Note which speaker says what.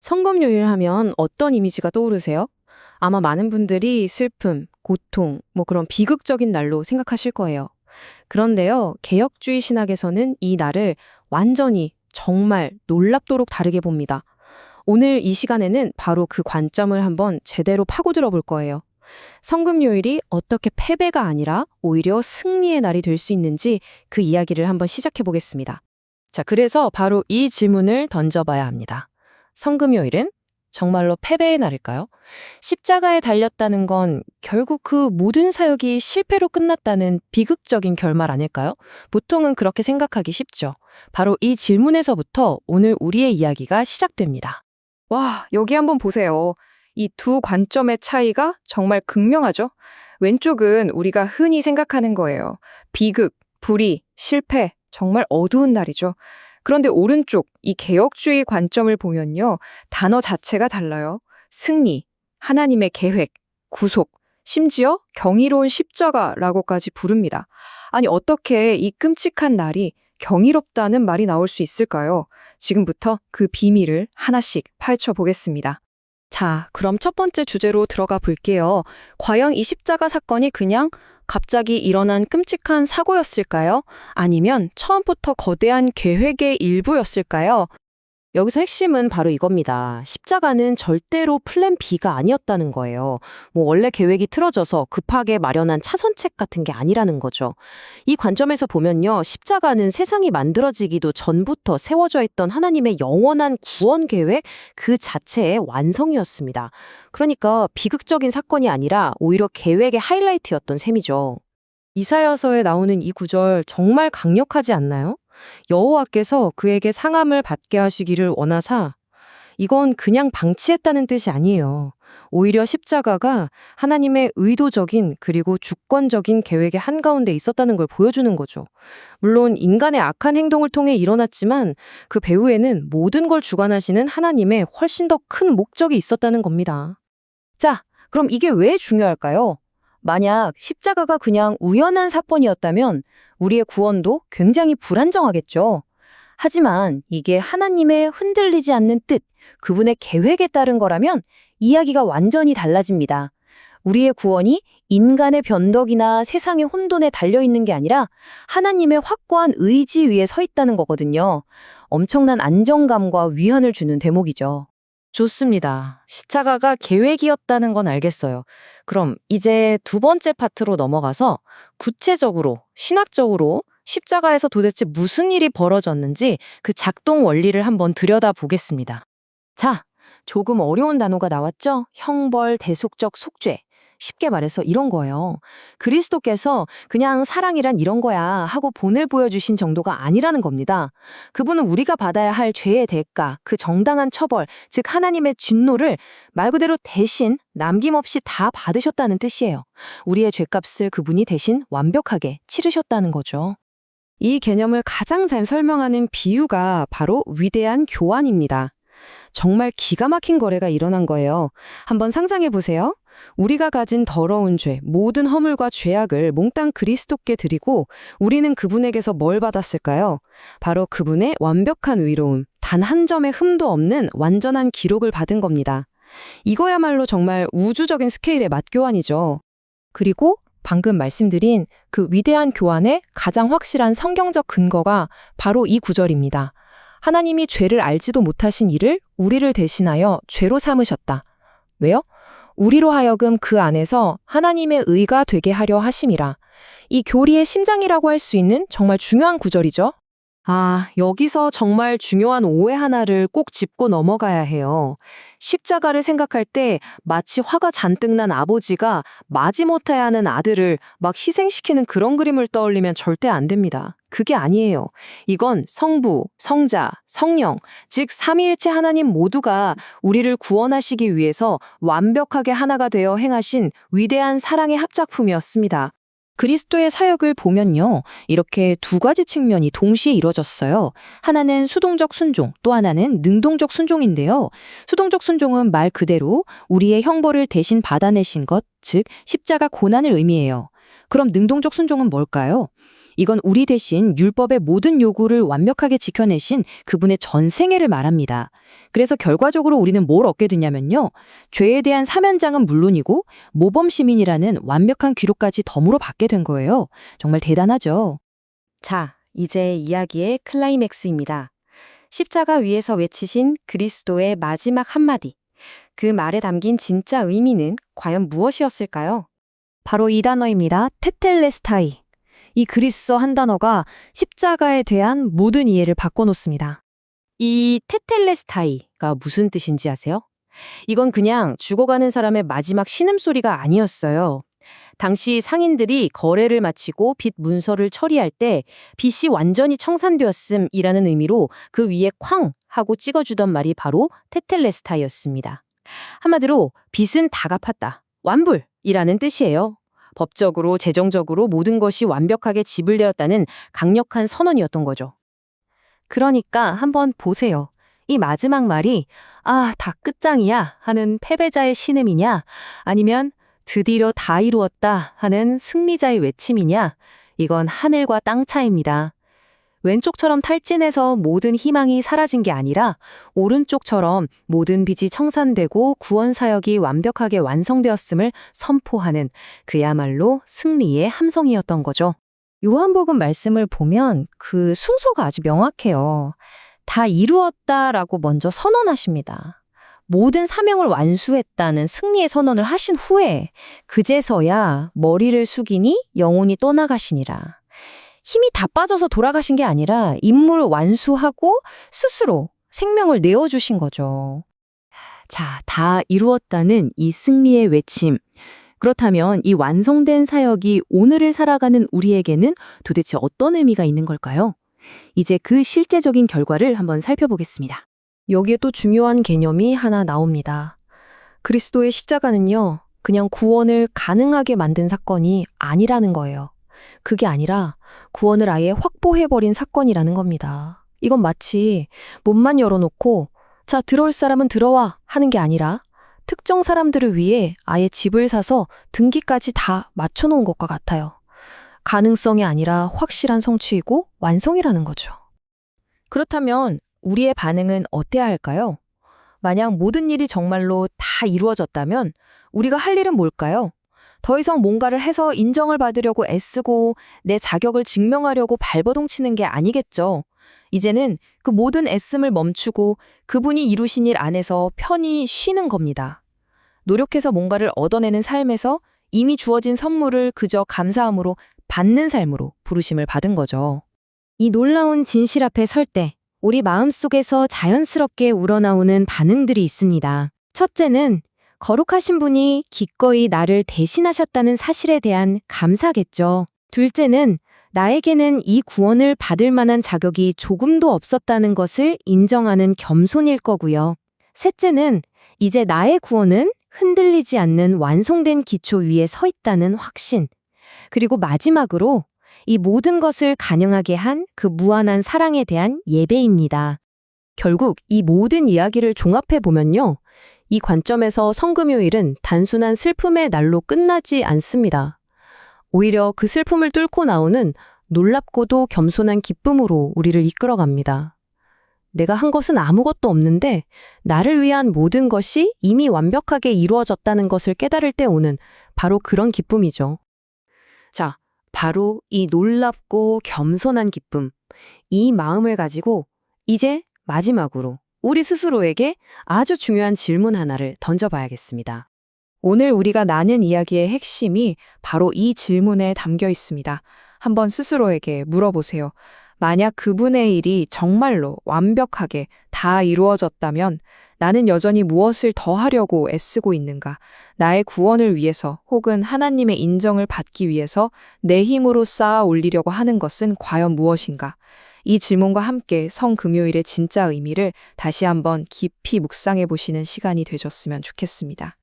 Speaker 1: 성금요일 하면 어떤 이미지가 떠오르세요? 아마 많은 분들이 슬픔, 고통, 그런 비극적인 날로 생각하실 거예요. 그런데요, 개혁주의 신학에서는 이 날을 완전히 정말 놀랍도록 다르게 봅니다. 오늘 이 시간에는 바로 그 관점을 한번 제대로 파고들어 볼 거예요. 성금요일이 어떻게 패배가 아니라 오히려 승리의 날이 될 수 있는지 그 이야기를 한번 시작해 보겠습니다. 자, 그래서 바로 이 질문을 던져봐야 합니다. 성금요일은 정말로 패배의 날일까요? 십자가에 달렸다는 건 결국 그 모든 사역이 실패로 끝났다는 비극적인 결말 아닐까요? 보통은 그렇게 생각하기 쉽죠. 바로 이 질문에서부터 오늘 우리의 이야기가 시작됩니다.
Speaker 2: 와, 여기 한번 보세요. 이 두 관점의 차이가 정말 극명하죠? 왼쪽은 우리가 흔히 생각하는 거예요. 비극, 불의, 실패, 정말 어두운 날이죠. 그런데 오른쪽, 이 개혁주의 관점을 보면요. 단어 자체가 달라요. 승리, 하나님의 계획, 구속, 심지어 경이로운 십자가라고까지 부릅니다. 아니, 어떻게 이 끔찍한 날이 경이롭다는 말이 나올 수 있을까요? 지금부터 그 비밀을 하나씩 파헤쳐 보겠습니다.
Speaker 1: 자, 그럼 첫 번째 주제로 들어가 볼게요. 과연 이 십자가 사건이 그냥 갑자기 일어난 끔찍한 사고였을까요? 아니면 처음부터 거대한 계획의 일부였을까요? 여기서 핵심은 바로 이겁니다. 십자가는 절대로 플랜 B가 아니었다는 거예요. 원래 계획이 틀어져서 급하게 마련한 차선책 같은 게 아니라는 거죠. 이 관점에서 보면요. 십자가는 세상이 만들어지기도 전부터 세워져 있던 하나님의 영원한 구원 계획 그 자체의 완성이었습니다. 그러니까 비극적인 사건이 아니라 오히려 계획의 하이라이트였던 셈이죠. 이사야서에 나오는 이 구절 정말 강력하지 않나요? 여호와께서 그에게 상함을 받게 하시기를 원하사 이건 그냥 방치했다는 뜻이 아니에요. 오히려 십자가가 하나님의 의도적인 그리고 주권적인 계획의 한가운데 있었다는 걸 보여주는 거죠. 물론 인간의 악한 행동을 통해 일어났지만 그 배후에는 모든 걸 주관하시는 하나님의 훨씬 더 큰 목적이 있었다는 겁니다. 자, 그럼 이게 왜 중요할까요? 만약 십자가가 그냥 우연한 사건이었다면 우리의 구원도 굉장히 불안정하겠죠. 하지만 이게 하나님의 흔들리지 않는 뜻, 그분의 계획에 따른 거라면 이야기가 완전히 달라집니다. 우리의 구원이 인간의 변덕이나 세상의 혼돈에 달려있는 게 아니라 하나님의 확고한 의지 위에 서 있다는 거거든요. 엄청난 안정감과 위안을 주는 대목이죠. 좋습니다. 십자가가 계획이었다는 건 알겠어요. 그럼 이제 두 번째 파트로 넘어가서 구체적으로, 신학적으로 십자가에서 도대체 무슨 일이 벌어졌는지 그 작동 원리를 한번 들여다보겠습니다. 자, 조금 어려운 단어가 나왔죠? 형벌, 대속적 속죄. 쉽게 말해서 이런 거예요. 그리스도께서 그냥 사랑이란 이런 거야 하고 본을 보여주신 정도가 아니라는 겁니다. 그분은 우리가 받아야 할 죄의 대가, 그 정당한 처벌, 즉 하나님의 진노를 말 그대로 대신 남김없이 다 받으셨다는 뜻이에요. 우리의 죄값을 그분이 대신 완벽하게 치르셨다는 거죠. 이 개념을 가장 잘 설명하는 비유가 바로 위대한 교환입니다. 정말 기가 막힌 거래가 일어난 거예요. 한번 상상해 보세요. 우리가 가진 더러운 죄, 모든 허물과 죄악을 몽땅 그리스도께 드리고 우리는 그분에게서 뭘 받았을까요? 바로 그분의 완벽한 의로움, 단 한 점의 흠도 없는 완전한 기록을 받은 겁니다. 이거야말로 정말 우주적인 스케일의 맞교환이죠. 그리고 방금 말씀드린 그 위대한 교환의 가장 확실한 성경적 근거가 바로 이 구절입니다. 하나님이 죄를 알지도 못하신 이를 우리를 대신하여 죄로 삼으셨다. 왜요? 우리로 하여금 그 안에서 하나님의 의가 되게 하려 하심이라. 이 교리의 심장이라고 할 수 있는 정말 중요한 구절이죠. 아, 여기서 정말 중요한 오해 하나를 꼭 짚고 넘어가야 해요. 십자가를 생각할 때 마치 화가 잔뜩 난 아버지가 마지못해 하는 아들을 막 희생시키는 그런 그림을 떠올리면 절대 안 됩니다. 그게 아니에요. 이건 성부, 성자, 성령, 즉 삼위일체 하나님 모두가 우리를 구원하시기 위해서 완벽하게 하나가 되어 행하신 위대한 사랑의 합작품이었습니다. 그리스도의 사역을 보면요. 이렇게 두 가지 측면이 동시에 이루어졌어요. 하나는 수동적 순종, 또 하나는 능동적 순종인데요. 수동적 순종은 말 그대로 우리의 형벌을 대신 받아내신 것, 즉 십자가 고난을 의미해요. 그럼 능동적 순종은 뭘까요?
Speaker 3: 이건 우리 대신 율법의 모든 요구를 완벽하게 지켜내신 그분의 전생애를 말합니다. 그래서 결과적으로 우리는 뭘 얻게 되냐면요. 죄에 대한 사면장은 물론이고 모범 시민이라는 완벽한 기록까지 덤으로 받게 된 거예요. 정말 대단하죠.
Speaker 2: 자, 이제 이야기의 클라이맥스입니다. 십자가 위에서 외치신 그리스도의 마지막 한마디. 그 말에 담긴 진짜 의미는 과연 무엇이었을까요?
Speaker 4: 바로 이 단어입니다. 테텔레스타이. 이 그리스어 한 단어가 십자가에 대한 모든 이해를 바꿔놓습니다.
Speaker 3: 이 테텔레스타이가 무슨 뜻인지 아세요? 이건 그냥 죽어가는 사람의 마지막 신음소리가 아니었어요. 당시 상인들이 거래를 마치고 빚 문서를 처리할 때 빚이 완전히 청산되었음이라는 의미로 그 위에 쾅 하고 찍어주던 말이 바로 테텔레스타이였습니다. 한마디로 빚은 다 갚았다. 완불이라는 뜻이에요. 법적으로, 재정적으로 모든 것이 완벽하게 지불되었다는 강력한 선언이었던 거죠.
Speaker 4: 그러니까 한번 보세요. 이 마지막 말이 다 끝장이야 하는 패배자의 신음이냐 아니면 드디어 다 이루었다 하는 승리자의 외침이냐 이건 하늘과 땅 차이입니다. 왼쪽처럼 탈진해서 모든 희망이 사라진 게 아니라 오른쪽처럼 모든 빚이 청산되고 구원 사역이 완벽하게 완성되었음을 선포하는 그야말로 승리의 함성이었던 거죠. 요한복음 말씀을 보면 그 순서가 아주 명확해요. 다 이루었다라고 먼저 선언하십니다. 모든 사명을 완수했다는 승리의 선언을 하신 후에 그제서야 머리를 숙이니 영혼이 떠나가시니라. 힘이 다 빠져서 돌아가신 게 아니라 임무를 완수하고 스스로 생명을 내어주신 거죠. 자, 다 이루었다는 이 승리의 외침. 그렇다면 이 완성된 사역이 오늘을 살아가는 우리에게는 도대체 어떤 의미가 있는 걸까요? 이제 그 실제적인 결과를 한번 살펴보겠습니다.
Speaker 1: 여기에 또 중요한 개념이 하나 나옵니다. 그리스도의 십자가는요, 그냥 구원을 가능하게 만든 사건이 아니라는 거예요. 그게 아니라 구원을 아예 확보해버린 사건이라는 겁니다. 이건 마치 문만 열어놓고 자, 들어올 사람은 들어와 하는 게 아니라 특정 사람들을 위해 아예 집을 사서 등기까지 다 맞춰놓은 것과 같아요. 가능성이 아니라 확실한 성취이고 완성이라는 거죠. 그렇다면 우리의 반응은 어때야 할까요? 만약 모든 일이 정말로 다 이루어졌다면 우리가 할 일은 뭘까요? 더 이상 뭔가를 해서 인정을 받으려고 애쓰고 내 자격을 증명하려고 발버둥 치는 게 아니겠죠. 이제는 그 모든 애씀을 멈추고 그분이 이루신 일 안에서 편히 쉬는 겁니다. 노력해서 뭔가를 얻어내는 삶에서 이미 주어진 선물을 그저 감사함으로 받는 삶으로 부르심을 받은 거죠.
Speaker 4: 이 놀라운 진실 앞에 설 때 우리 마음속에서 자연스럽게 우러나오는 반응들이 있습니다. 첫째는 거룩하신 분이 기꺼이 나를 대신하셨다는 사실에 대한 감사겠죠. 둘째는 나에게는 이 구원을 받을 만한 자격이 조금도 없었다는 것을 인정하는 겸손일 거고요. 셋째는 이제 나의 구원은 흔들리지 않는 완성된 기초 위에 서 있다는 확신. 그리고 마지막으로 이 모든 것을 가능하게 한 그 무한한 사랑에 대한 예배입니다.
Speaker 1: 결국 이 모든 이야기를 종합해 보면요. 이 관점에서 성금요일은 단순한 슬픔의 날로 끝나지 않습니다. 오히려 그 슬픔을 뚫고 나오는 놀랍고도 겸손한 기쁨으로 우리를 이끌어갑니다. 내가 한 것은 아무것도 없는데 나를 위한 모든 것이 이미 완벽하게 이루어졌다는 것을 깨달을 때 오는 바로 그런 기쁨이죠. 자, 바로 이 놀랍고 겸손한 기쁨, 이 마음을 가지고 이제 마지막으로 우리 스스로에게 아주 중요한 질문 하나를 던져봐야겠습니다. 오늘 우리가 나눈 이야기의 핵심이 바로 이 질문에 담겨 있습니다. 한번 스스로에게 물어보세요. 만약 그분의 일이 정말로 완벽하게 다 이루어졌다면 나는 여전히 무엇을 더 하려고 애쓰고 있는가? 나의 구원을 위해서 혹은 하나님의 인정을 받기 위해서 내 힘으로 쌓아 올리려고 하는 것은 과연 무엇인가? 이 질문과 함께 성금요일의 진짜 의미를 다시 한번 깊이 묵상해 보시는 시간이 되셨으면 좋겠습니다.